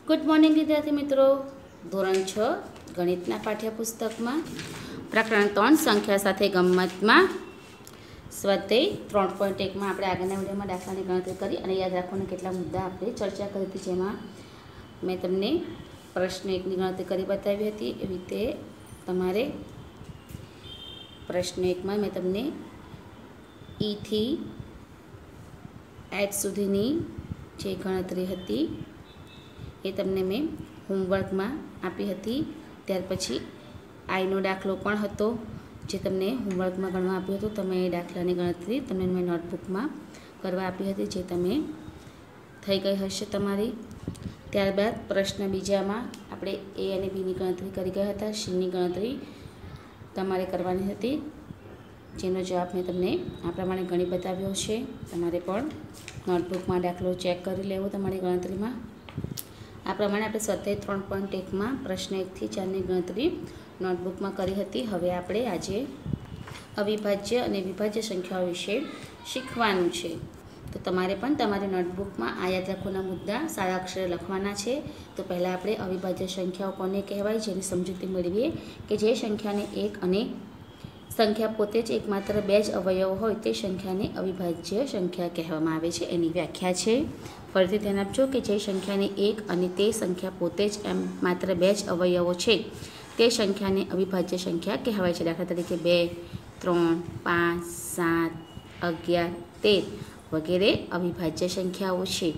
Good morning विद्यार्थी मित्रों। ધોરણ 6 ગણિતના પાઠ્યપુસ્તકમાં પ્રકરણ 3 સંખ્યા સાથે ગમ્મતમાં સ્વાધ્યાય 3.1માં આપણે આગળના વિડીયોમાં દાખલાની ગણતરી કરી અને યાદ રાખવાના કેટલા મુદ્દા આપણે ચર્ચા કરી હતી, જેમાં મેં તમને પ્રશ્ન 1ની ગણતરી કરી બતાવી હતી। એવી રીતે તમારે પ્રશ્ન 1માં મેં તમને E થી H સુધીની જે ગણતરી હતી એ તમને મેં હોમવર્કમાં આપી હતી। ત્યાર પછી આઈનો દાખલો પણ હતો જે તમને હોમવર્કમાં ગણવા આપ્યો હતો। તમે એ દાખલાની ગણતરી તમને મેં નોટબુકમાં કરવા આપી હતી, જે તમે થઈ ગઈ હશે તમારી। ત્યારબાદ પ્રશ્ન બીજામાં આપણે એ અને બીની ગણતરી કરી ગયા હતા। સીની ગણતરી તમારે કરવાની હતી, જેનો જવાબ મેં તમને આ પ્રમાણે ગણી બતાવ્યો છે। તમારે પણ નોટબુકમાં દાખલો ચેક કરી લેવો તમારી ગણતરીમાં। આ પ્રમાણે આપણે સ્વાધ્યાય 3.1માં પ્રશ્ન 1 થી 4ની ગણતરી નોટબુકમાં કરી હતી। હવે આપણે આજે અવિભાજ્ય અને વિભાજ્ય સંખ્યાઓ વિશે શીખવાનું છે। તો તમારે પણ તમારી નોટબુકમાં આ યાદ રાખવાના મુદ્દા સારા અક્ષરે લખવાના છે। તો પહેલાં આપણે અવિભાજ્ય સંખ્યાઓ કોને કહેવાય જેની સમજૂતી મેળવીએ કે જે સંખ્યાને એક અને સંખ્યા પોતે જ એકમાત્ર બે જ અવયવો હોય તે સંખ્યાને અવિભાજ્ય સંખ્યા કહેવામાં આવે છે। એની વ્યાખ્યા છે, ફરીથી ધ્યાન આપજો કે જે સંખ્યાને એક અને તે સંખ્યા પોતે જ એમ માત્ર બે જ અવયવો છે તે સંખ્યાને અવિભાજ્ય સંખ્યા કહેવાય છે। દાખલા તરીકે 2, 3, 5, 7, 11, 13 વગેરે અવિભાજ્ય સંખ્યાઓ છે।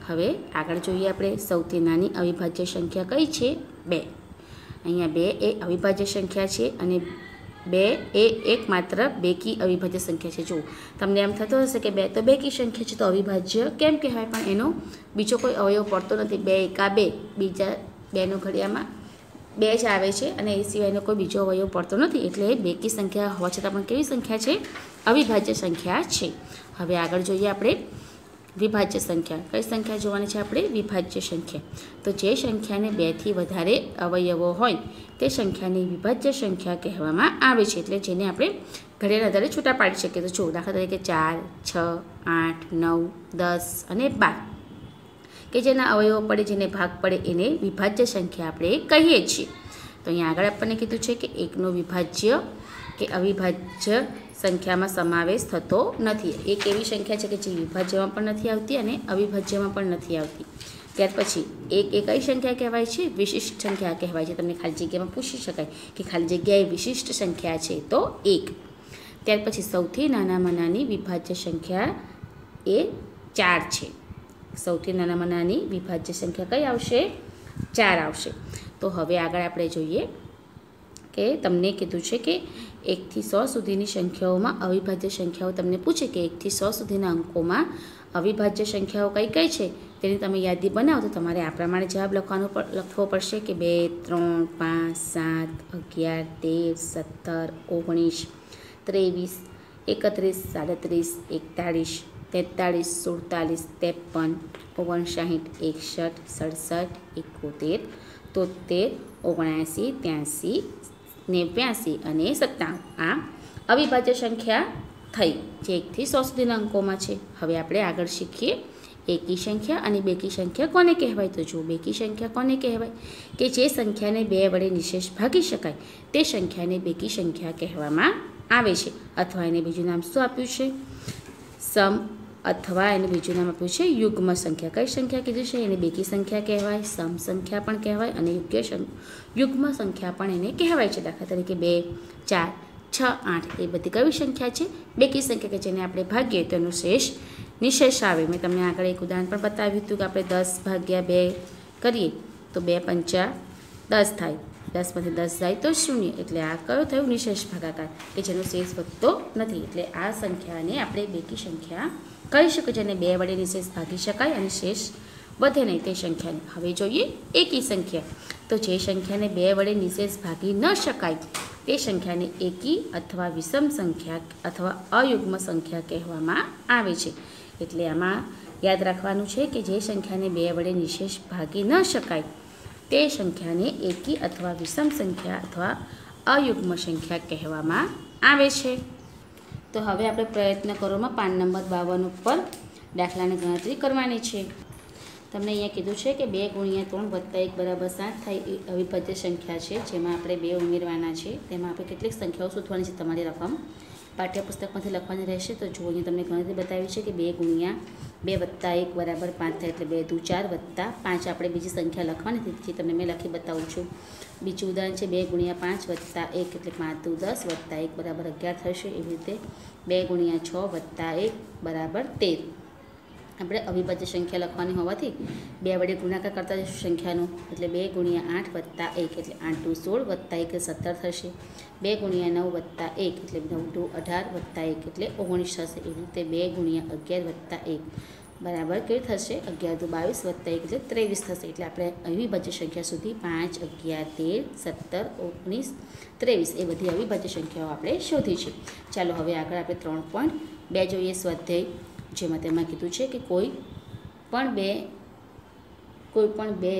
હવે આગળ જોઈએ આપણે સૌથી નાની અવિભાજ્ય સંખ્યા કઈ છે? 2। અહીંયા 2 એ અવિભાજ્ય સંખ્યા છે અને 2 એ એકમાત્ર બેકી અવિભાજ્ય સંખ્યા છે। જો તમને એમ થતો હશે કે 2 તો બેકી સંખ્યા છે તો અવિભાજ્ય કેમ કહેવાય, પણ એનો બીજો કોઈ અવયવ પડતો નથી। 2 એકા 2, બીજા 2નો ઘડિયામાં 2 જ આવે છે અને એ સિવાયનો કોઈ બીજો અવયવ પડતો નથી, એટલે બેકી સંખ્યા હોવા છતાં પણ કેવી સંખ્યા છે? અવિભાજ્ય સંખ્યા છે। હવે આગળ જોઈએ આપણે વિભાજ્ય સંખ્યા। કઈ સંખ્યા જોવાની છે આપણે? વિભાજ્ય સંખ્યા। તો જે સંખ્યાને 2 થી વધારે અવયવો હોય તે સંખ્યાને વિભાજ્ય સંખ્યા કહેવામાં આવે છે, એટલે જેને આપણે ઘડિયાના આધારે છૂટા પાડી શકીએ। તો જો દાખલા તરીકે 4, 6, 8, 9, 10 અને 12 કે જેના અવયવો પડે, જેને ભાગ પડે એને વિભાજ્ય સંખ્યા આપણે કહીએ છીએ। તો અહીંયા આગળ આપણને કીધું છે કે એકનો વિભાજ્ય કે અવિભાજ્ય સંખ્યામાં સમાવેશ થતો નથી। એક એવી સંખ્યા છે કે જે વિભાજ્યમાં પણ નથી આવતી અને અવિભાજ્યમાં પણ નથી આવતી। ત્યાર પછી એક એ કઈ સંખ્યા કહેવાય છે? વિશિષ્ટ સંખ્યા કહેવાય છે। તમને ખાલી જગ્યામાં પૂછી શકાય કે ખાલી જગ્યાએ વિશિષ્ટ સંખ્યા છે તો 1। ત્યાર પછી સૌથી નાનામાં નાની વિભાજ્ય સંખ્યા એ 4 છે। સૌથી નાનામાં નાની વિભાજ્ય સંખ્યા કઈ આવશે? 4 આવશે। તો હવે આગળ આપણે જોઈએ કે તમને કીધું છે કે 1 થી 100 સુધીની સંખ્યાઓમાં અવિભાજ્ય સંખ્યાઓ તમને પૂછે કે 1 થી 100 સુધીના અંકોમાં અવિભાજ્ય સંખ્યાઓ કઈ કઈ છે તેની તમે યાદી બનાવો તો તમારે આ પ્રમાણે જવાબ લખવો પડશે કે 2, 3, 5, 7, 11, 13, 17, 19, 23, 31, 37, 43, 47, 53, 59, 61, 67, 71, 73, 79, 83 અને 97 આ અવિભાજ્ય સંખ્યા થઈ જે 1 થી 100 સુધીના અંકોમાં છે। હવે આપણે આગળ શીખીએ એકી સંખ્યા અને બેકી સંખ્યા કોને કહેવાય। તો જો બેકી સંખ્યા કોને કહેવાય કે જે સંખ્યાને 2 વડે નિશેષ ભાગી શકાય તે સંખ્યાને બેકી સંખ્યા કહેવામાં આવે છે, અથવા એને બીજું નામ શું આપ્યું છે? સમ, અથવા એને બીજું નામ આપ્યું છે યુગ્મ સંખ્યા। કઈ સંખ્યા કીધું છે? એને બેકી સંખ્યા કહેવાય, સમ સંખ્યા પણ કહેવાય અને યુગ્મ સંખ્યા પણ એને કહેવાય છે। દાખલા તરીકે 2, 4, 6, 8 એ બધી કઈ સંખ્યા છે? બેકી સંખ્યા, કે જેને આપણે ભાગીએ તો એનો શેષ નિશેષ આવે। મેં તમને આગળ એક ઉદાહરણ પણ બતાવ્યું હતું કે આપણે 10 ભાગ્યા 2 કરીએ તો 2 પંચા 10 થાય, 10માંથી 10 જાય તો 0, એટલે આ કયો થયું? નિશેષ ભાગાકાર, કે જેનો શેષ વધતો નથી, એટલે આ સંખ્યાને આપણે બેકી સંખ્યા કહી શકીએ, જેને 2 વડે નિશેષ ભાગી શકાય અને શેષ વધે નહીં તે સંખ્યાને। હવે જોઈએ એકી સંખ્યા। તો જે સંખ્યાને 2 વડે નિશેષ ભાગી ન શકાય તે સંખ્યાને એકી અથવા વિષમ સંખ્યા અથવા અયુગ્મ સંખ્યા કહેવામાં આવે છે। એટલે આમાં યાદ રાખવાનું છે કે જે સંખ્યાને 2 વડે નિશેષ ભાગી ન શકાય તે સંખ્યાને એકી અથવા વિષમ સંખ્યા અથવા અયુગ્મ સંખ્યા કહેવામાં આવે છે। તો હવે આપણે પ્રયત્ન કરોમાં પાન નંબર 52 ઉપર દાખલાની ગણતરી કરવાની છે। તમને અહીંયા કીધું છે કે 2 × 3 + 1 = 7 થાય એ અવિભાજ્ય સંખ્યા છે, જેમાં આપણે 2 ઉમેરવાના છે. તેમાં આપણે કેટલીક સંખ્યાઓ શોધવાની છે. તમારી રકમ પાઠ્યપુસ્તકમાંથી લખવાની રહેશે. તો જુઓ, અહીંયા તમને ગણતરી બતાવી છે કે 2 × 2 + 1 = 5 થાય, એટલે 2 દુ 4 + 5 આપણે બીજી સંખ્યા લખવાની હતી, જે તમને મેં લખી બતાવું છું. બીજું ઉદાહરણ છે 2 × 5 + 1 એટલે 5 દુ 10 + 1 = 11 થશે. એવી રીતે 2 × 6 + 1 = 13. આપણે અવિભાજ્ય સંખ્યા લખવાની હોવાથી 2 વડે ગુણાકાર કરતા જઈશું સંખ્યાનો, એટલે 2 × 8 + 1 એટલે 8 દુ 16 + 1 એટલે 17 થશે. 2 × 9 + 1 એટલે 9 દુ 18 + 1 એટલે 19 થશે. એવી રીતે 2 × 11 + 1 બરાબર કેવી થશે? 11 દુ 22 + 1 એટલે 23 થશે. એટલે આપણે અવિભાજ્ય સંખ્યા સુધી 5, 11, 13, 17, 19, 23 એ બધી અવિભાજ્ય સંખ્યાઓ આપણે શોધી છે. ચાલો હવે આગળ આપણે 3.2 જોઈએ સ્વાધ્યાય, જેમાં તેમાં કીધું છે કે કોઈ પણ બે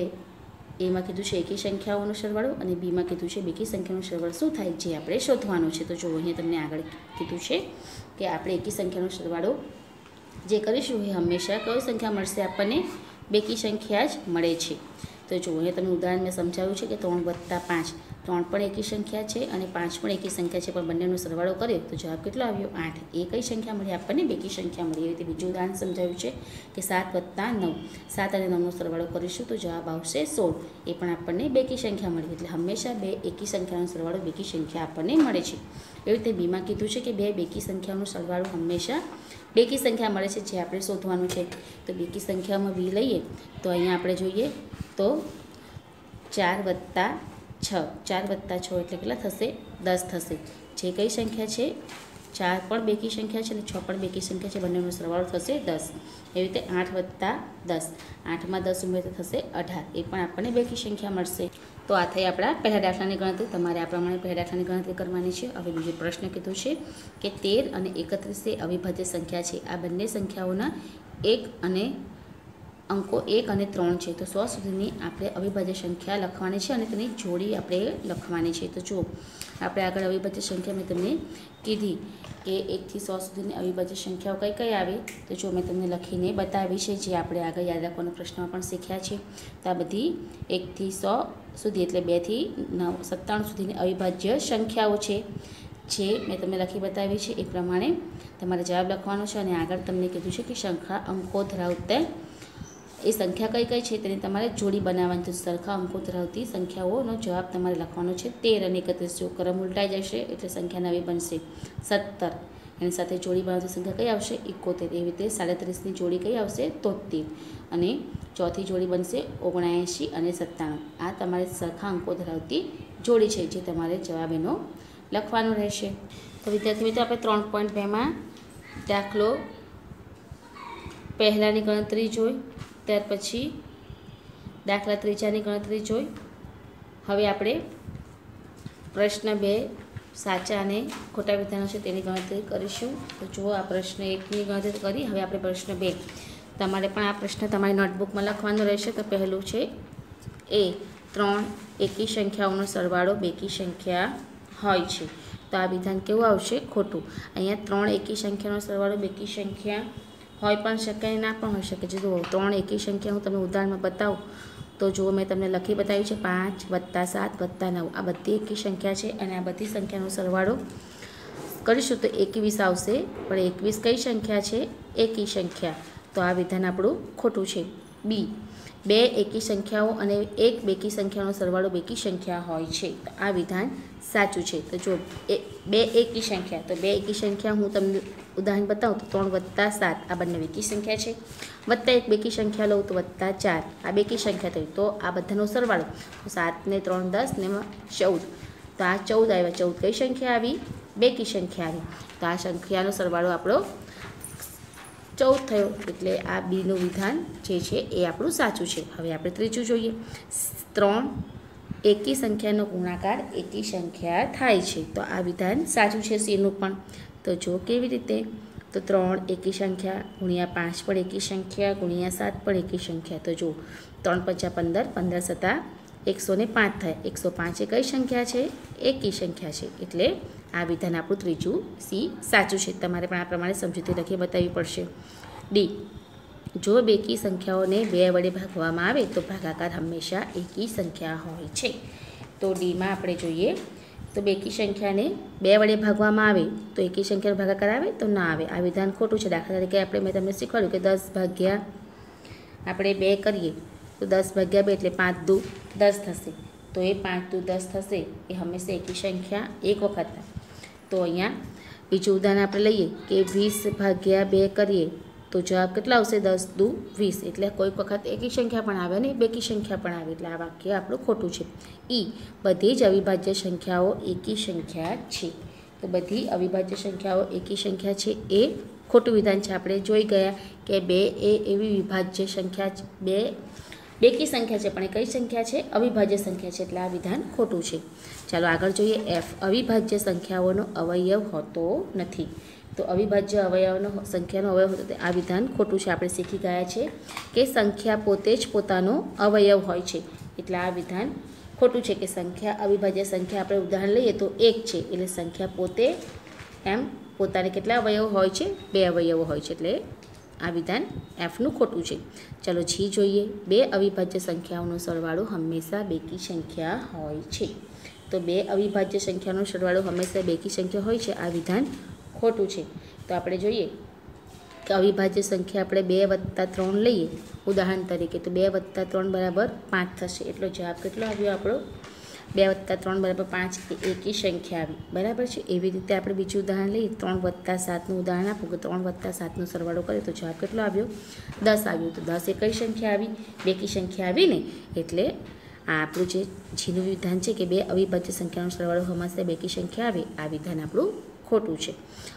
એમાં કીધું છે એકી સંખ્યાઓનો સરવાળો અને બીમાં કીધું છે બેકી સંખ્યાનો સરવાળો શું થાય, જે આપણે શોધવાનું છે. તો જુઓ, અહીંયા તમને આગળ કીધું છે કે આપણે એકી સંખ્યાનો સરવાળો જે કરીશું એ હંમેશા કઈ સંખ્યા મળશે? આપણને બેકી સંખ્યા જ મળે છે. તો જુઓ, અહીંયા તમને ઉદાહરણ મેં સમજાવ્યું છે કે 3 + 5, 3 પણ એકી સંખ્યા છે અને 5 પણ એકી સંખ્યા છે, પણ બંનેનો સરવાળો કર્યો તો જવાબ કેટલો આવ્યો? 8. એ કઈ સંખ્યા મળી? આપણને બેકી સંખ્યા મળી. એવી રીતે બીજું ઉદાહરણ સમજાવ્યું છે કે 7 + 9, 7 અને 9નો સરવાળો કરીશું તો જવાબ આવશે 16. એ પણ આપણને બેકી સંખ્યા મળી. એટલે હંમેશા બે એકી સંખ્યાનો સરવાળો બેકી સંખ્યા આપણને મળે છે. એવી રીતે બીમાં કીધું છે કે બે બેકી સંખ્યાનો સરવાળો હંમેશા બેકી સંખ્યા મળે છે, જે આપણે શોધવાનું છે. તો બેકી સંખ્યામાં બી લઈએ તો અહીંયા આપણે જોઈએ તો 4 + 6, 4 + 6 એટલે કેટલા થશે? 10 થશે. જે કઈ સંખ્યા છે? 4 પણ બેકી સંખ્યા છે અને 6 પણ બેકી સંખ્યા છે, બંનેનો સરવાળો થશે 10. એવી રીતે 8 + 10, 8માં 10 ઉમેરતા થશે 18. એ પણ આપણને બેકી સંખ્યા મળશે. તો આ થઈ આપણા પહેલા દાખલાની ગણતરી. તમારે આ પ્રમાણે પહેલા દાખલાની ગણતરી કરવાની છે. હવે બીજો પ્રશ્ન કીધું છે કે 13 અને 31 એ અવિભાજ્ય સંખ્યા છે. આ બંને સંખ્યાઓના અંકો 1 અને 3 છે. તો 100 સુધીની આપણે અવિભાજ્ય સંખ્યા લખવાની છે અને તેની જોડી આપણે લખવાની છે. તો જુઓ, આપણે આગળ અવિભાજ્ય સંખ્યા મેં તમને કીધી કે 1 થી 100 સુધીની અવિભાજ્ય સંખ્યાઓ કઈ કઈ આવે? તો જો મેં તમને લખીને બતાવી છે, જે આપણે આગળ યાદ રાખવાના પ્રશ્નમાં પણ શીખ્યા છે. તો આ બધી 1 થી 100 સુધી એટલે 2 થી 97 સુધીની અવિભાજ્ય સંખ્યાઓ છે, જે મેં તમને લખી બતાવી છે. એ પ્રમાણે તમારે જવાબ લખવાનો છે. અને આગળ તમને કીધું છે કે સંખ્યા અંકો ધરાવતા એ સંખ્યા કઈ કઈ છે તેની તમારે જોડી બનાવવાની છે. સરખા અંકો ધરાવતી સંખ્યાઓનો જવાબ તમારે લખવાનો છે. 13 અને 31 જો ક્રમ ઉલટાઈ જશે એટલે સંખ્યા નવી બનશે 17. એની સાથે જોડી બનાવતી સંખ્યા કઈ આવશે? 71. એવી રીતે 37ની જોડી કઈ આવશે? 73. અને ચોથી જોડી બનશે 79 અને 97. આ તમારે સરખા અંકો ધરાવતી જોડી છે, જે તમારે જવાબ એનો લખવાનો રહેશે. તો વિદ્યાર્થી મિત્રો, આપણે 3.2માં દાખલો પહેલાંની ગણતરી જોઈ, ત્યાર પછી દાખલા ત્રીજાની ગણતરી જોઈ. હવે આપણે પ્રશ્ન 2 સાચા અને ખોટા વિધાનો છે તેની ગણતરી કરીશું. તો જુઓ, આ પ્રશ્ન 1ની ગણતરી કરી. હવે આપણે પ્રશ્ન 2, તમારે પણ આ પ્રશ્ન તમારી નોટબુકમાં લખવાનો રહેશે. તો પહેલું છે એ 3 એકી સંખ્યાઓનો સરવાળો બેકી સંખ્યા હોય છે. તો આ વિધાન કેવું આવશે? ખોટું. અહીંયા 3 એકી સંખ્યાનો સરવાળો બેકી સંખ્યા હોય પણ શકે, ના પણ હોઈ શકે. જુઓ, 3 એકી સંખ્યા હું તમને ઉદાહરણમાં બતાવું તો જુઓ, મેં તમને લખી બતાવી છે 5 + 7 + 9. આ બધી એકી સંખ્યા છે અને આ બધી સંખ્યાનો સરવાળો કરીશું તો 21 આવશે. પણ 21 કઈ સંખ્યા છે? એકી સંખ્યા. તો આ વિધાન આપણું ખોટું છે. બી, 2 એકી સંખ્યાઓ અને 1 બેકી સંખ્યાનો સરવાળો બેકી સંખ્યા હોય છે. તો આ વિધાન સાચું છે. તો જો 2 એકી સંખ્યા, તો 2 એકી સંખ્યા હું તમને ઉદાહરણ બતાવું તો 3 + 7 આ બંને બેકી સંખ્યા છે, વત્તા 1 બેકી સંખ્યા લઉં તો +4 આ બેકી સંખ્યા થઈ. તો આ બધાનો સરવાળો 7 ને 3 10 ને 14. તો આ 14 આવ્યા. 14 કઈ સંખ્યા આવી? બેકી સંખ્યા આવી. તો આ સંખ્યાનો સરવાળો આપણો 14 થયો. એટલે આ બીનું વિધાન જે છે એ આપણું સાચું છે. હવે આપણે ત્રીજું જોઈએ. 3 એકી સંખ્યાનો ગુણાકાર એકી સંખ્યા થાય છે. તો આ વિધાન સાચું છે સીનું પણ. તો જો કેવી રીતે? તો 3 એકી સંખ્યા ગુણ્યા 5 પણ એકી સંખ્યા ગુણ્યા 7 પણ એકી સંખ્યા. તો જો 3 × 5 = 15, 15 × 7 = 105 થાય. 105 એ કઈ સંખ્યા છે? એકી સંખ્યા છે. એટલે આ વિધાન આપણું ત્રીજું સી સાચું છે. તમારે પણ આ પ્રમાણે સમજૂતી લખી બતાવવી પડશે. ડી, જો બેકી સંખ્યાઓને 2 વડે ભાગવામાં આવે તો ભાગાકાર હંમેશા એકી સંખ્યા હોય છે. તો ડીમાં આપણે જોઈએ તો બેકી સંખ્યાને 2 વડે ભાગવામાં આવે તો એકી સંખ્યાનો ભાગાકાર આવે તો ના આવે. આ વિધાન ખોટું છે. દાખલા તરીકે મેં તમને શીખવાડ્યું કે 10 ભાગ્યા આપણે 2 કરીએ તો 10 ભાગ્યા 2 એટલે 5 દુ 10 થશે. તો એ 5 દુ 10 થશે એ હંમેશા એકી સંખ્યા એક વખત. તો અહીંયા બીજું ઉદાહરણ આપણે લઈએ કે 20 ભાગ્યા 2 કરીએ તો જવાબ કેટલા આવશે? 10 દુ 20. એટલે કોઈક વખત એકી સંખ્યા પણ આવે અને બેકી સંખ્યા પણ આવે. એટલે આ વાક્ય આપણું ખોટું છે. ઈ બધી જ અવિભાજ્ય સંખ્યાઓ એકી સંખ્યા છે. તો બધી અવિભાજ્ય સંખ્યાઓ એકી સંખ્યા છે એ ખોટું વિધાન છે. આપણે જોઈ ગયા કે 2 એ એવી વિભાજ્ય સંખ્યા 2 બેકી સંખ્યા છે પણ એ કઈ સંખ્યા છે? અવિભાજ્ય સંખ્યા છે. એટલે આ વિધાન ખોટું છે. ચાલો આગળ જોઈએ. એફ અવિભાજ્ય સંખ્યાઓનો અવયવ હોતો નથી. તો અવિભાજ્ય સંખ્યાનો અવયવ હોતો આ વિધાન ખોટું છે. આપણે શીખી ગયા છે કે સંખ્યા પોતે જ પોતાનો અવયવ હોય છે. એટલે આ વિધાન ખોટું છે કે સંખ્યા અવિભાજ્ય સંખ્યા આપણે ઉદાહરણ લઈએ તો 1 છે એટલે સંખ્યા પોતે એમ પોતાને કેટલા અવયવ હોય છે? 2 અવયવો હોય છે. એટલે આ વિધાન એફનું ખોટું છે. ચલો જી જોઈએ. 2 અવિભાજ્ય સંખ્યાઓનો સરવાળો હંમેશા બેકી સંખ્યા હોય છે. તો 2 અવિભાજ્ય સંખ્યાનો સરવાળો હંમેશા બેકી સંખ્યા હોય છે. આ વિધાન ખોટું છે. તો આપણે જોઈએ કે અવિભાજ્ય સંખ્યા આપણે 2 + 3 લઈએ ઉદાહરણ તરીકે તો 2 + 3 બરાબર 5 થશે. એટલો જવાબ કેટલો આવ્યો આપણો? 2 + 3 બરાબર 5 એ એકી સંખ્યા આવી. બરાબર છે. એવી રીતે આપણે બીજું ઉદાહરણ લઈએ 3 + 7નું ઉદાહરણ આપું કે 3 + 7નો સરવાળો કરીએ તો જવાબ કેટલો આવ્યો? 10 આવ્યો. તો 10 એ કઈ સંખ્યા આવી? બેકી સંખ્યા આવી ને. એટલે આ આપણું જે જીનું વિધાન છે કે 2 અવિભાજ્ય સંખ્યાનો સરવાળો હંમેશા બેકી સંખ્યા આવે આ વિધાન આપણું ખોટું છે.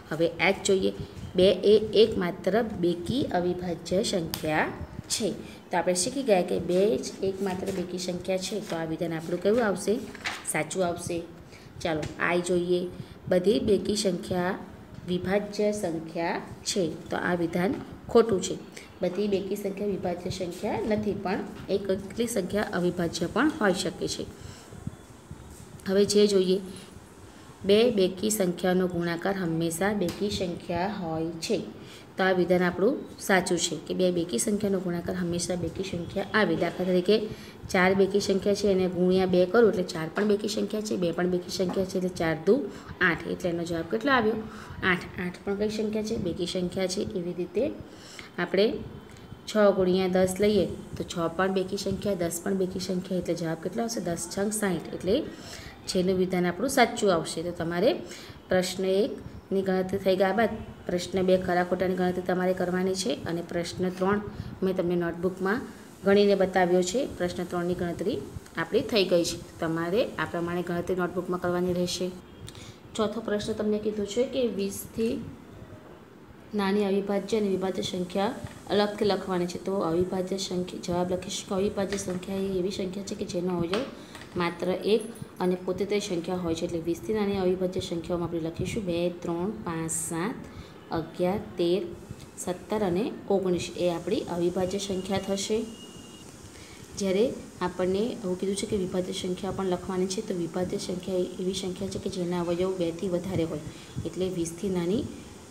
હવે એચ જોઈએ. 2 એ એકમાત્ર બેકી અવિભાજ્ય સંખ્યા છે. તો આપણે શીખી ગયા કે 2 જ એકમાત્ર બેકી સંખ્યા છે. તો આ વિધાન આપણું કેવું આવશે? સાચું આવશે. ચાલો આઈ જોઈએ. બધી બેકી સંખ્યા વિભાજ્ય સંખ્યા છે. તો આ વિધાન ખોટું છે. બધી બેકી સંખ્યા વિભાજ્ય સંખ્યા નથી પણ કેટલી સંખ્યા અવિભાજ્ય પણ હોઈ શકે છે. હવે જે જોઈએ 2 બેકી સંખ્યાનો ગુણાકાર હંમેશા બેકી સંખ્યા હોય છે. તો આ વિધાન આપણું સાચું છે કે 2 બેકી સંખ્યાનો ગુણાકાર હંમેશા બેકી સંખ્યા આવે. દાખલા તરીકે 4 બેકી સંખ્યા છે એને ગુણ્યા 2 કરું એટલે 4 પણ બેકી સંખ્યા છે 2 પણ બેકી સંખ્યા છે એટલે 4 દુ 8 એટલે એનો જવાબ કેટલો આવ્યો? 8. 8 પણ કઈ સંખ્યા છે? બેકી સંખ્યા છે. એવી રીતે આપણે 6 × 10 લઈએ તો 6 પણ બેકી સંખ્યા 10 પણ બેકી સંખ્યા એટલે જવાબ કેટલો આવશે? 10 × 60 એટલે જેનું વિધાન આપણું સાચું આવશે. તો તમારે પ્રશ્ન 1ની ગણતરી થઈ ગયા બાદ પ્રશ્ન 2 ખરા ખોટાની ગણતરી તમારે કરવાની છે અને પ્રશ્ન 3 મેં તમને નોટબુકમાં ગણીને બતાવ્યો છે. પ્રશ્ન 3ની ગણતરી આપણી થઈ ગઈ છે. તમારે આ પ્રમાણે ગણતરી નોટબુકમાં કરવાની રહેશે. ચોથો પ્રશ્ન તમને કીધું છે કે 20થી નાની અવિભાજ્ય અને વિભાજ્ય સંખ્યા અલગથી લખવાની છે. તો અવિભાજ્ય સંખ્યા જવાબ લખીશું કે અવિભાજ્ય સંખ્યા એ એવી સંખ્યા છે કે જેનો અવયવ માત્ર 1 અને પોતે તે સંખ્યા હોય છે. એટલે 20થી નાની અવિભાજ્ય સંખ્યાઓમાં આપણે લખીશું 2, 3, 5, 7, 11, 13, 17 અને 19 એ આપણી અવિભાજ્ય સંખ્યા થશે. જ્યારે આપણને એવું કીધું છે કે વિભાજ્ય સંખ્યા પણ લખવાની છે. તો વિભાજ્ય સંખ્યા એવી સંખ્યા છે કે જેના અવયવ 2થી વધારે હોય. એટલે 20થી નાની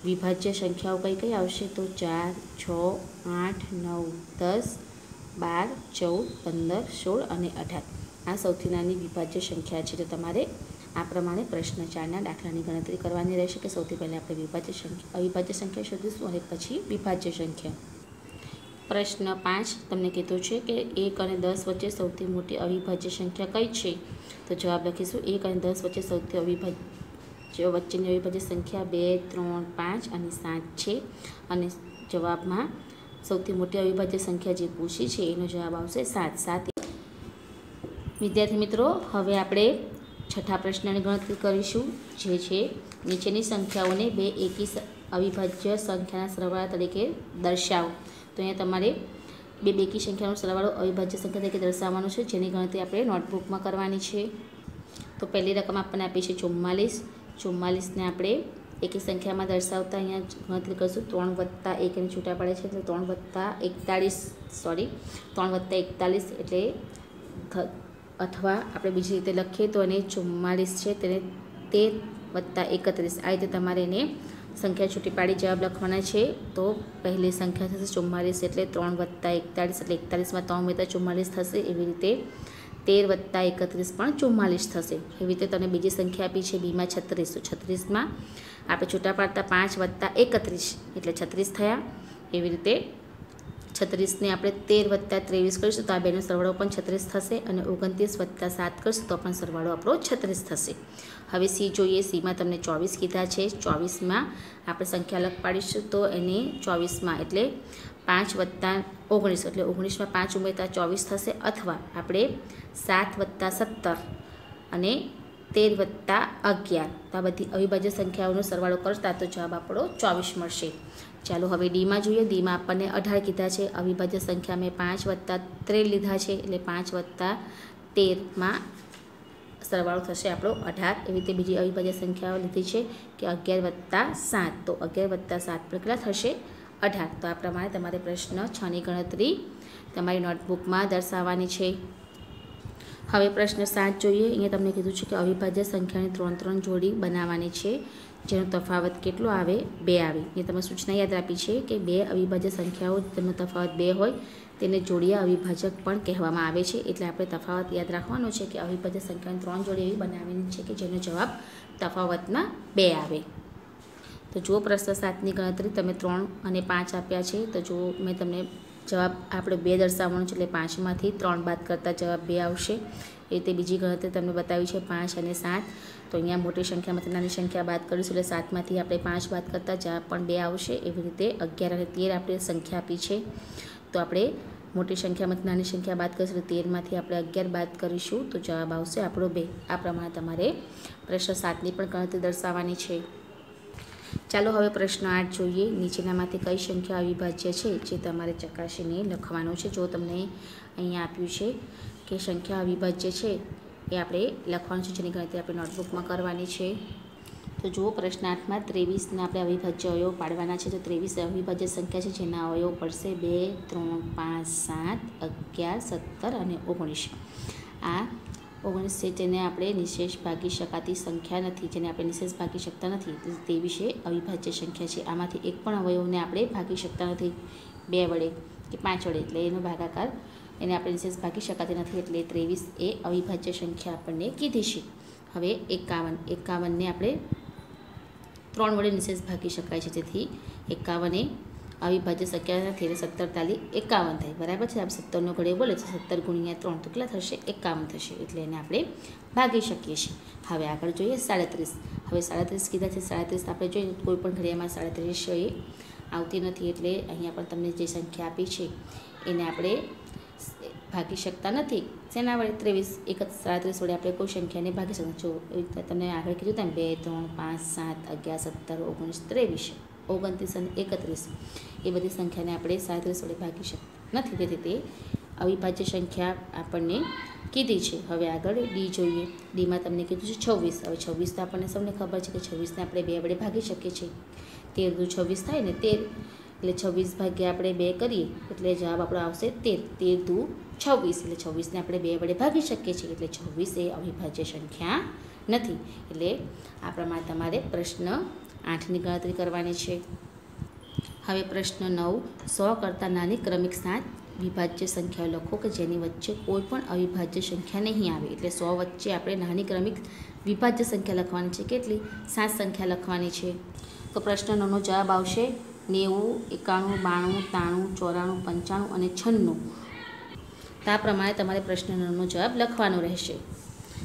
વિભાજ્ય સંખ્યાઓ કઈ કઈ આવશે? તો 4, 6, 8, 9, 10, 12, 14, 15, 16 અને 18 આ સૌથી નાની વિભાજ્ય સંખ્યા છે. તો તમારે આ પ્રમાણે પ્રશ્ન 4ના દાખલાની ગણતરી કરવાની રહેશે કે સૌથી પહેલાં આપણે અવિભાજ્ય સંખ્યા શોધીશું અને પછી વિભાજ્ય સંખ્યા. પ્રશ્ન 5 તમને કીધું છે કે 1 અને 10 વચ્ચે સૌથી મોટી અવિભાજ્ય સંખ્યા કઈ છે? તો જવાબ લખીશું 1 અને 10 વચ્ચે સૌથી વચ્ચેની અવિભાજ્ય સંખ્યા 2, 3, 5 અને 7 છે. અને જવાબમાં સૌથી મોટી અવિભાજ્ય સંખ્યા જે પૂછી છે એનો જવાબ આવશે 7. વિદ્યાર્થી મિત્રો, હવે આપણે છઠ્ઠા પ્રશ્નની ગણતરી કરીશું જે છે નીચેની સંખ્યાઓને 2 એકી અવિભાજ્ય સંખ્યાના સરવાળા તરીકે દર્શાવો. તો અહીંયા તમારે 2 બેકી સંખ્યાનો સરવાળો અવિભાજ્ય સંખ્યા તરીકે દર્શાવવાનો છે જેની ગણતરી આપણે નોટબુકમાં કરવાની છે. તો પહેલી રકમ આપણને આપી છે 44. 44ને આપણે એકી સંખ્યામાં દર્શાવતા અહીંયા ગણતરી કરીશું 3 + 1 એની છૂટા પડે છે એટલે 3 + 41 એટલે અથવા આપણે બીજી રીતે લખીએ તો એને 44 છે તેને 13 + 31 આ રીતે તમારે એને સંખ્યા છૂટી પાડી જવાબ લખવાના છે। તો પહેલી સંખ્યા થશે 44 એટલે 3 + 41 એટલે 41માં 3 ઉમેરતા 44 થશે। એવી રીતે 13 + 31 પણ 44 થશે। એવી રીતે તને બીજી સંખ્યા આપી છે બીમાં 36, તો 36માં આપણે છૂટા પાડતા 5 + 31 એટલે 36 થયા। એવી રીતે 36ને આપણે 13 + 23 કરીશું તો આ બેનો સરવાળો પણ 36 થશે અને 29 + 7 કરીશું તો પણ સરવાળો આપણો 36 થશે। હવે સી જોઈએ। સીમાં તમને 24 કીધા છે। 24માં આપણે સંખ્યા અલગ પાડીશું તો એને 24માં એટલે 5 + 19 એટલે 19માં 5 ઉમેરતા 24 થશે, અથવા આપણે 7 + 17 અને 13 + 11 તો આ બધી અવિભાજ્ય સંખ્યાઓનો સરવાળો કરતા તો જવાબ આપણો 24 મળશે। ચાલો હવે ડીમાં જોઈએ। ડીમાં આપણને 18 કીધા છે। અવિભાજ્ય સંખ્યા મેં 5 + 13 લીધા છે એટલે 5 + 13માં સરવાળો થશે આપણો 18। એવી રીતે બીજી અવિભાજ્ય સંખ્યાઓ લીધી છે કે 11 + 7 તો 11 + 7 પર કેટલા થશે 18। તો આ પ્રમાણે તમારે પ્રશ્ન 6ની ગણતરી તમારી નોટબુકમાં દર્શાવવાની છે। હવે પ્રશ્ન 7 જોઈએ। અહીંયા તમને કીધું છે કે અવિભાજ્ય સંખ્યાની 3 જોડી બનાવવાની છે, જેનો તફાવત કેટલો આવે 2 આવે। એ તમે સૂચના યાદ આપી છે કે 2 અવિભાજ્ય સંખ્યાઓ તેનો તફાવત 2 હોય તેને જોડીયા અવિભાજક પણ કહેવામાં આવે છે। એટલે આપણે તફાવત યાદ રાખવાનો છે કે અવિભાજ્ય સંખ્યાની 3 જોડી એવી બનાવવાની છે કે જેનો જવાબ તફાવતમાં 2 આવે। તો જો પ્રશ્ન 7ની ગણતરી તમે 3 અને 5 આપ્યા છે તો જો મેં તમને જવાબ આપણે 2 દર્શાવવાનો છે એટલે 5માંથી 3 બાદ કરતાં જવાબ 2 આવશે। એ રીતે બીજી ગણતરી તમને બતાવી છે 5 અને 7 તો અહીંયા મોટી સંખ્યામાંથી નાની સંખ્યા બાદ કરીશું એટલે 7માંથી આપણે 5 બાદ કરતાં જવાબ પણ 2 આવશે। એવી રીતે 11 અને 13 આપણે સંખ્યા આપી છે તો આપણે મોટી સંખ્યામાંથી નાની સંખ્યા બાદ કરીશું એટલે 13માંથી આપણે 11 બાદ કરીશું તો જવાબ આવશે આપણો 2। આ પ્રમાણે તમારે પ્રશ્ન 7ની પણ ગણતરી દર્શાવવાની છે। ચાલો હવે પ્રશ્ન 8 જોઈએ। નીચેનામાંથી કઈ સંખ્યા અવિભાજ્ય છે જે તમારે ચકાસીને લખવાનું છે। જો તમને અહીંયા આપ્યું છે કે સંખ્યા અવિભાજ્ય છે એ આપણે લખવાનું છે, જેની ગણતરી આપણે નોટબુકમાં કરવાની છે। તો જુઓ પ્રશ્ન 8માં 23ને આપણે અવિભાજ્ય અવયવ પાડવાના છે। તો 23 અવિભાજ્ય સંખ્યા છે જેના અવયવ પડશે 2, 3, 5, 7, 11, 17 અને 19। આ 19 છે તેને આપણે નિશેષ ભાગી શકાતી સંખ્યા નથી, જેને આપણે નિશેષ ભાગી શકતા નથી, તે વિશે અવિભાજ્ય સંખ્યા છે। આમાંથી એક પણ અવયવને આપણે ભાગી શકતા નથી 2 વડે કે 5 વડે, એટલે એનો ભાગાકાર એને આપણે નિશેષ ભાગી શકાતી નથી, એટલે 23 એ અવિભાજ્ય સંખ્યા આપણને કીધી છે। હવે 51ને આપણે 3 વડે નિશેષ ભાગી શકાય છે, તેથી 51 એ અવિભાજ્ય સંખ્યા નથી એટલે 17 તાલી 51 થાય, બરાબર છે। આપણે 17નો ઘડિયો બોલે છે 17 × 3 તો કેટલા થશે 51 થશે, એટલે એને આપણે ભાગી શકીએ છીએ। હવે આગળ જોઈએ 37। હવે 37 કીધા છે। 37 આપણે જોઈએ કોઈ પણ ઘડિયામાં 37 એ આવતી નથી, એટલે અહીંયા પણ તમને જે સંખ્યા આપી છે એને આપણે ભાગી શકતા નથી। શેના વડે 23 એક 37 વડે આપણે કોઈ સંખ્યાને ભાગી શકતા। જો તમને આગળ કીધું તેમ 2, 3, 5, 7, 11, 17, 19, 23, 29 અને 31 એ બધી સંખ્યાને આપણે 37 વડે ભાગી શકતા નથી, તેથી તે અવિભાજ્ય સંખ્યા આપણને કીધી છે। હવે આગળ ડી જોઈએ। ડીમાં તમને કીધું છે 26। હવે 26 તો આપણને સૌને ખબર છે કે 26ને આપણે 2 વડે ભાગી શકીએ છીએ। 13 દુ 26 થાય ને 13 એટલે 26 ભાગ્યા આપણે 2 કરીએ એટલે જવાબ આપણો આવશે 13। 13 દુ 26 એટલે 26ને આપણે 2 વડે ભાગી શકીએ છીએ, એટલે 26 એ અવિભાજ્ય સંખ્યા નથી। એટલે આ પ્રમાણે તમારે પ્રશ્ન 8ની ગણતરી કરવાની છે। હવે પ્રશ્ન 9 100 કરતાં નાની ક્રમિક 7 વિભાજ્ય સંખ્યાઓ લખો કે જેની વચ્ચે કોઈ પણ અવિભાજ્ય સંખ્યા નહીં આવે। એટલે 100 વચ્ચે આપણે નાની ક્રમિક વિભાજ્ય સંખ્યા લખવાની છે, કેટલી 7 સંખ્યા લખવાની છે। તો પ્રશ્ન 9નો જવાબ આવશે 90, 91, 92, 93, 94, 95 અને 96। તો આ પ્રમાણે તમારે પ્રશ્ન 9નો જવાબ લખવાનો રહેશે।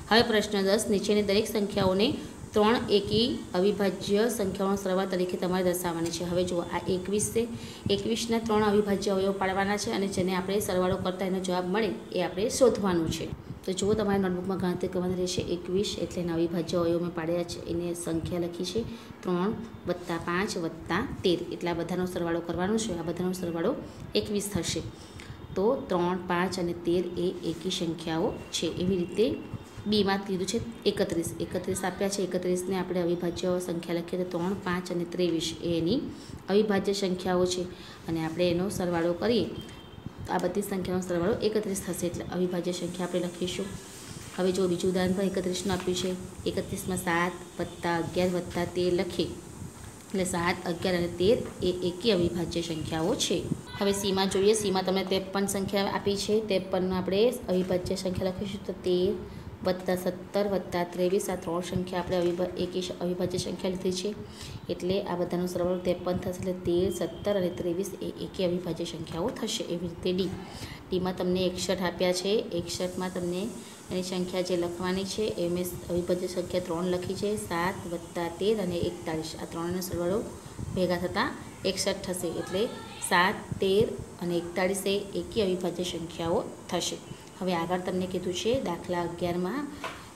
હવે પ્રશ્ન 10 નીચેની દરેક સંખ્યાઓને 3 એકી અવિભાજ્ય સંખ્યાઓનો સરવાળા તરીકે તમારે દર્શાવવાની છે। હવે જુઓ આ 21 છે। 21ના 3 અવિભાજ્ય અવયવ પાડવાના છે અને જેને આપણે સરવાળો કરતાં એનો જવાબ મળે એ આપણે શોધવાનું છે। તો જુઓ તમારી નોટબુકમાં ગણતરી કરવાની રહેશે। 21 એટલે એના અવિભાજ્ય અવયવ મેં પાડ્યા છે, એને સંખ્યા લખી છે 3 + 5 + 13, એટલે આ બધાનો સરવાળો કરવાનો છે। આ બધાનો સરવાળો 21 થશે। તો 3, 5 અને 13 એ એકી સંખ્યાઓ છે। એવી રીતે બીમાં કીધું છે 31 આપ્યા છે। 31ને આપણે અવિભાજ્ય સંખ્યા લખીએ તો 3, 5 અને 23 એ એની અવિભાજ્ય સંખ્યાઓ છે, અને આપણે એનો સરવાળો કરીએ તો આ બધી સંખ્યાનો સરવાળો 31 થશે, એટલે અવિભાજ્ય સંખ્યા આપણે લખીશું। હવે જો બીજું ઉદાહરણ પણ 31નું આપ્યું છે। 31માં 7 + 11 + 13 લખીએ એટલે 7, 11 અને 13 એ એકી અવિભાજ્ય સંખ્યાઓ છે. હવે સીમાં જોઈએ. સીમાં તમને 53 સંખ્યા આપી છે. 53 આપણે અવિભાજ્ય સંખ્યા લખીશું તો 13 વત્તા 17 વત્તા 23 આ 3 સંખ્યા આપણે એકી અવિભાજ્ય સંખ્યા લીધી છે. એટલે આ બધાનો સરવાળો 53 થશે. એટલે 13, 17 અને 23 એ એકી અવિભાજ્ય સંખ્યાઓ થશે. એવી રીતે ડીમાં તમને 61 આપ્યા છે. 61માં તમને એની સંખ્યા જે લખવાની છે એ મેં અવિભાજ્ય સંખ્યા 3 લખી છે. 7 વત્તા 13 અને 41 આ 3નો સરવાળો ભેગા થતાં 61 થશે. એટલે 7, 13 અને 41 એ એકી અવિભાજ્ય સંખ્યાઓ થશે. હવે આગળ તમને કીધું છે દાખલા 11માં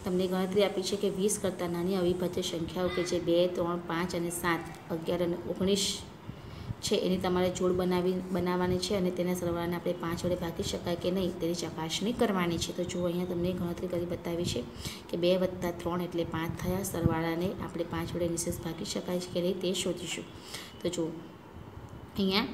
તમને ગણતરી આપી છે કે 20 કરતાં નાની અવિભાજ્ય સંખ્યાઓ કે જે 2, 3, 5 અને 7, 11 અને 19 છે એની તમારે જોડ બનાવવાની છે અને તેના સરવાળાને આપણે 5 વડે ભાગી શકાય કે નહીં તેની ચકાસણી કરવાની છે. તો જુઓ અહીંયા તમને ગણતરી કરી બતાવી છે કે 2 વત્તા 3 એટલે 5 થયા. સરવાળાને આપણે 5 વડે નિશેષ ભાગી શકાય છે કે નહીં તે શોધીશું. તો જુઓ અહીંયા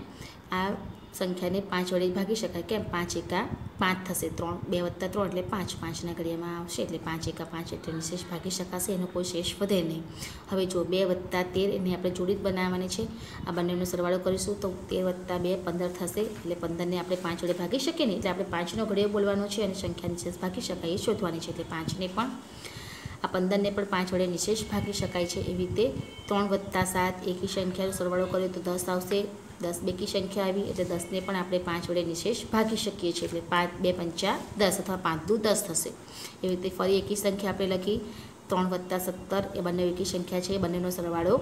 આ સંખ્યાને 5 વડે ભાગી શકાય. કેમ? 5 એકા 5 થશે. 2 વત્તા 3 એટલે 5. 5ના ઘડિયામાં આવશે એટલે 5 એકા 5 એટલે નિશેષ ભાગી શકાશે. એનો કોઈ શેષ વધે નહીં. હવે જો 2 વત્તા 13 એની આપણે જોડી જ બનાવવાની છે. આ બંનેનો સરવાળો કરીશું તો 13 વત્તા 2 15 થશે. એટલે 15ને આપણે 5 વડે ભાગી શકીએ નહીં. એટલે આપણે 5નો ઘડિયો બોલવાનો છે અને સંખ્યા નિશેષ ભાગી શકાય એ શોધવાની છે. એટલે 5ને પણ આ 15ને પણ 5 વડે નિશેષ ભાગી શકાય છે. એવી રીતે 3 વત્તા 7 એકી સંખ્યાનો સરવાળો કરીએ તો 10 આવશે. 10 બેકી સંખ્યા આવી એટલે 10ને પણ આપણે 5 વડે નિશેષ ભાગી શકીએ છીએ. એટલે 5, 2 પંચા 10 અથવા 5 દુ 10 થશે. એવી રીતે ફરી એકી સંખ્યા આપણે લખી 3 વત્તા 17 એ બંને એકી સંખ્યા છે. બંનેનો સરવાળો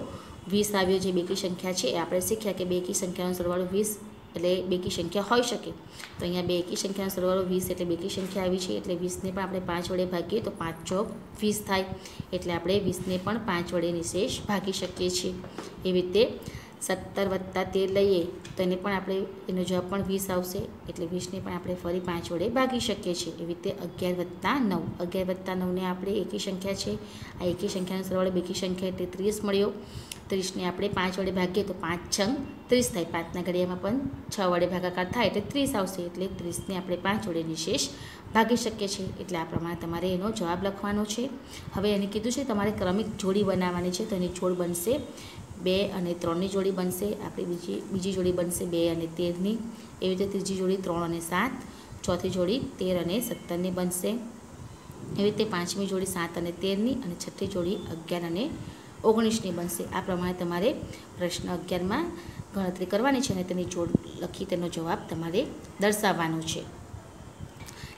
20 આવ્યો. જે બેકી સંખ્યા છે એ આપણે શીખ્યા કે બેકી સંખ્યાનો સરવાળો 20 એટલે બેકી સંખ્યા હોઈ શકે. તો અહીંયા બે એકી સંખ્યાનો સરવાળો 20 એટલે બેકી સંખ્યા આવી છે. એટલે 20ને પણ આપણે 5 વડે ભાગીએ તો 5 ચોક 20 થાય. એટલે આપણે 20ને પણ 5 વડે નિશેષ ભાગી શકીએ છીએ. એવી રીતે 17 વત્તા 13 લઈએ તો એને પણ આપણે એનો જવાબ પણ 20 આવશે. એટલે 20ને પણ આપણે ફરી 5 વડે ભાગી શકીએ છીએ. એવી રીતે 11 વત્તા 9. 11 વત્તા 9ને આપણે એકી સંખ્યા છે. આ એકી સંખ્યાનો સરવાળો બેકી સંખ્યા એટલે 30 મળ્યો. 30ને આપણે 5 વડે ભાગીએ તો 5 છંગ 30 થાય. 5ના ઘડિયામાં પણ 6 વડે ભાગાકાર થાય એટલે 30 આવશે. એટલે 30ને આપણે 5 વડે નિશેષ ભાગી શકીએ છીએ. એટલે આ પ્રમાણે તમારે એનો જવાબ લખવાનો છે. હવે એને કીધું છે તમારે ક્રમિક જોડી બનાવવાની છે. તો એની જોડ બનશે 2 અને 3ની જોડી બનશે. આપણી બીજી જોડી બનશે 2 અને 13ની. એવી રીતે ત્રીજી જોડી 3 અને 7. ચોથી જોડી 13 અને 17ની બનશે. એવી રીતે પાંચમી જોડી 7 અને 13ની અને છઠ્ઠી જોડી 11 અને 19ની બનશે. આ પ્રમાણે તમારે પ્રશ્ન 11માં ગણતરી કરવાની છે અને તેની જોડ લખી તેનો જવાબ તમારે દર્શાવવાનો છે.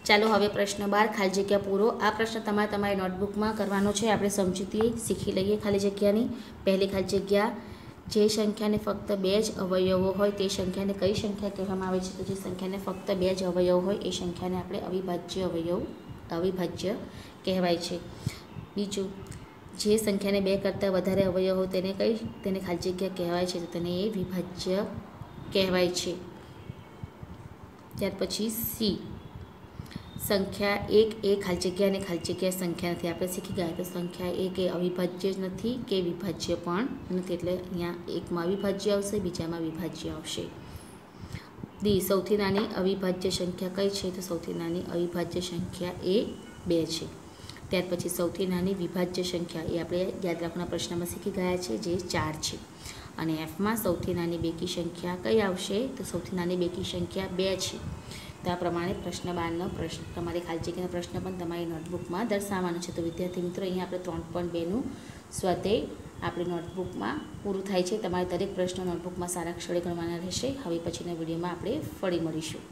ચાલો હવે પ્રશ્ન 12 ખાલી જગ્યા પૂરો. આ પ્રશ્ન તમારે તમારી નોટબુકમાં કરવાનો છે. આપણે સમજૂતી શીખી લઈએ ખાલી જગ્યાની. પહેલી ખાલી જગ્યા જે સંખ્યાને ફક્ત 2 જ અવયવો હોય તે સંખ્યાને કઈ સંખ્યા કહેવામાં આવે છે? તો જે સંખ્યાને ફક્ત 2 જ અવયવ હોય એ સંખ્યાને આપણે અવિભાજ્ય કહેવાય છે. બીજું, જે સંખ્યાને 2 કરતાં વધારે અવયવ હોય તેને ખાલી જગ્યા કહેવાય છે. તો તેને એ વિભાજ્ય કહેવાય છે. ત્યાર પછી સી, સંખ્યા 1 એ ખાલી જગ્યા અને ખાલી જગ્યા સંખ્યા નથી. આપણે શીખી ગયા. તો સંખ્યા 1 એ અવિભાજ્ય જ નથી કે વિભાજ્ય પણ નથી. એટલે અહીંયા એકમાં અવિભાજ્ય આવશે, બીજામાં વિભાજ્ય આવશે. ડી, સૌથી નાની અવિભાજ્ય સંખ્યા કઈ છે? તો સૌથી નાની અવિભાજ્ય સંખ્યા એ 2 છે. ત્યાર પછી સૌથી નાની વિભાજ્ય સંખ્યા એ આપણે યાદ રાખવાના પ્રશ્નમાં શીખી ગયા છે જે 4 છે. અને એફમાં સૌથી નાની બેકી સંખ્યા કઈ આવશે? તો સૌથી નાની બેકી સંખ્યા 2 છે. તો આ પ્રમાણે પ્રશ્ન 12નો પ્રશ્ન તમારી ખાલી જગ્યાનો પ્રશ્ન પણ તમારી નોટબુકમાં દર્શાવવાનો છે. તો વિદ્યાર્થી મિત્રો, અહીંયા આપણે 3.2નું સ્વાધ્યાય આપણી નોટબુકમાં પૂરું થાય છે. તમારે દરેક પ્રશ્નો નોટબુકમાં સારા અક્ષરે ગણવાના રહેશે. હવે પછીના વિડીયોમાં આપણે ફરી મળીશું.